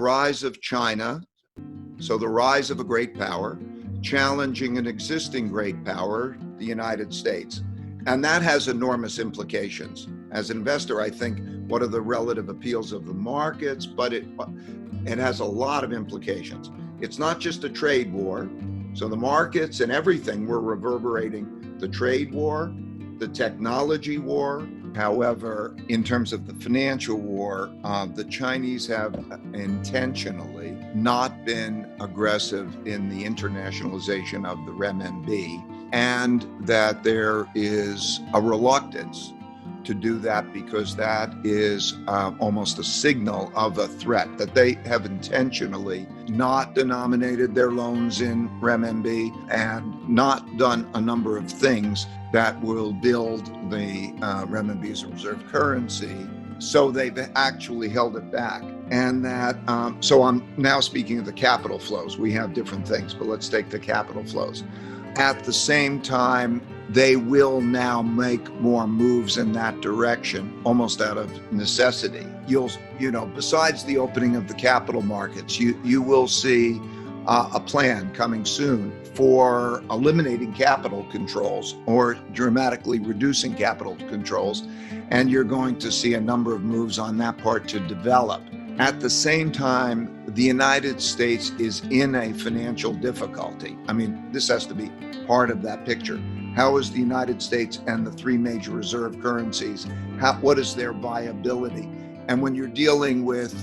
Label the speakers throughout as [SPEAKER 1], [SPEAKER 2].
[SPEAKER 1] rise of China, so the rise of a great power, challenging an existing great power, the United States. And that has enormous implications. As an investor, I think, what are the relative appeals of the markets? But it has a lot of implications. It's not just a trade war. So the markets and everything were reverberating the trade war, the technology war. However, in terms of the financial war, the Chinese have intentionally not been aggressive in the internationalization of the renminbi, and that there is a reluctance to do that because that is almost a signal of a threat, that they have intentionally not denominated their loans in renminbi and not done a number of things that will build the renminbi as a reserve currency. So they've actually held it back. And that, so I'm now speaking of the capital flows. We have different things, but let's take the capital flows. At the same time, they will now make more moves in that direction, almost out of necessity. Besides the opening of the capital markets, you will see a plan coming soon for eliminating capital controls or dramatically reducing capital controls. And you're going to see a number of moves on that part to develop. At the same time, the United States is in a financial difficulty. I mean, this has to be part of that picture. How is the United States and the three major reserve currencies, what is their viability? And when you're dealing with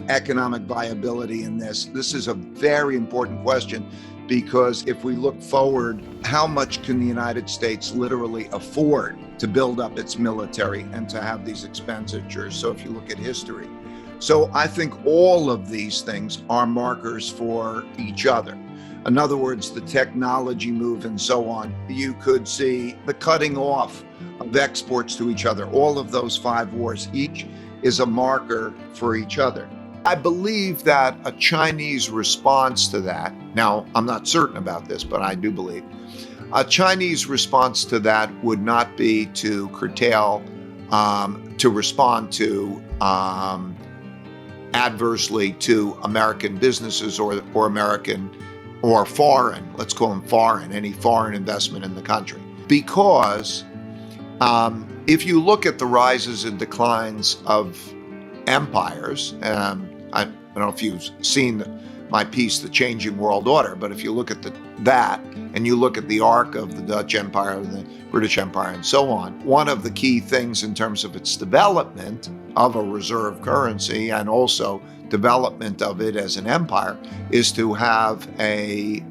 [SPEAKER 1] economic viability in this is a very important question, because if we look forward, how much can the United States literally afford to build up its military and to have these expenditures? So if you look at history. So I think all of these things are markers for each other. In other words, the technology move and so on. You could see the cutting off of exports to each other. All of those five wars, each is a marker for each other. I believe that a Chinese response to that, now I'm not certain about this, but I do believe, a Chinese response to that would not be to curtail, to respond to adversely to American businesses or American or foreign, let's call them foreign, any foreign investment in the country. Because if you look at the rises and declines of empires, I don't know if you've seen my piece, The Changing World Order, but if you look at that and you look at the arc of the Dutch Empire and the British Empire and so on, one of the key things in terms of its development of a reserve currency and also development of it as an empire is to have a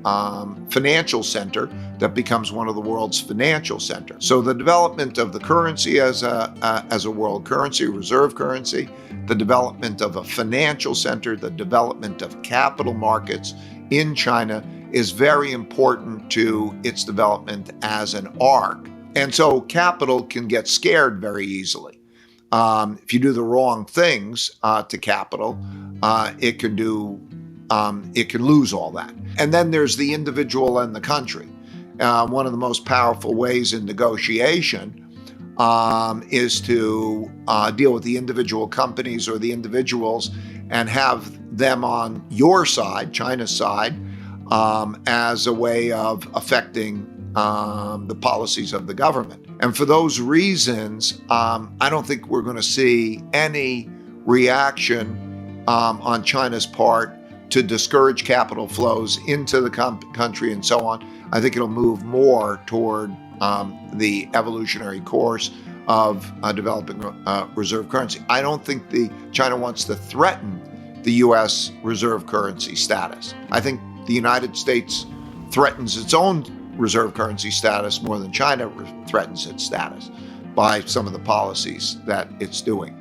[SPEAKER 1] financial center that becomes one of the world's financial centers. So the development of the currency as a world currency, reserve currency, the development of a financial center, the development of capital markets in China is very important to its development as an arc. And so capital can get scared very easily. If you do the wrong things to capital, it can lose all that. And then there's the individual and the country. One of the most powerful ways in negotiation is to deal with the individual companies or the individuals and have them on your side, China's side, as a way of affecting the policies of the government. And for those reasons, I don't think we're going to see any reaction on China's part to discourage capital flows into the country and so on. I think it'll move more toward the evolutionary course of developing reserve currency. I don't think China wants to threaten the U.S. reserve currency status. I think the United States threatens its own reserve currency status more than China threatens its status by some of the policies that it's doing.